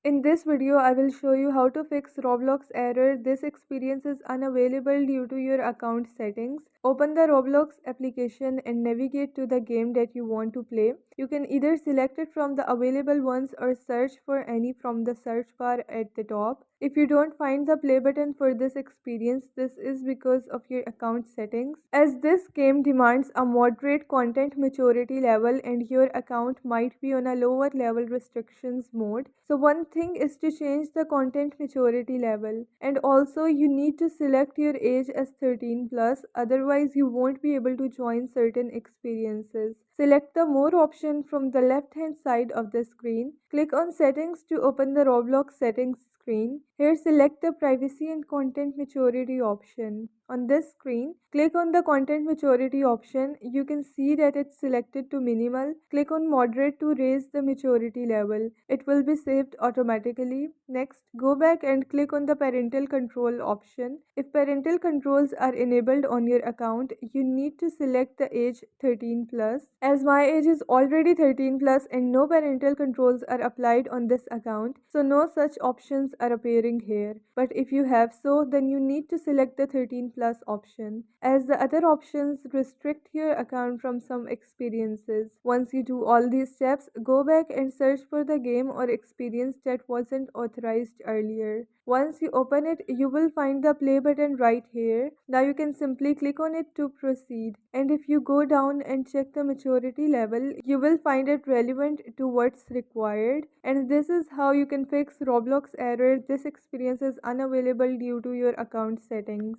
In this video, I will show you how to fix Roblox error. This experience is unavailable due to your account settings. Open the Roblox application and navigate to the game that you want to play. You can either select it from the available ones or search for any from the search bar at the top. If you don't find the play button for this experience, this is because of your account settings. As this game demands a moderate content maturity level and your account might be on a lower level restrictions mode. So one thing is to change the content maturity level, and also you need to select your age as 13 plus, otherwise you won't be able to join certain experiences. Select the more option from the left hand side of the screen. Click on settings to open the Roblox settings screen. Here select the privacy and content maturity option. On this screen, click on the content maturity option. You can see that it's selected to minimal. Click on moderate to raise the maturity level. It will be saved automatically. Next, go back and click on the parental control option. If parental controls are enabled on your account, you need to select the age 13 plus. As my age is already 13 plus and no parental controls are applied on this account, so no such options are appearing here. But if you have so, then you need to select the 13 plus option, as the other options restrict your account from some experiences. Once you do all these steps, go back and search for the game or experience that wasn't authorized earlier. Once you open it, you will find the play button right here. Now you can simply click on it to proceed. And if you go down and check the maturity level, you will find it relevant to what's required. And this is how you can fix Roblox error. This experience is unavailable due to your account settings.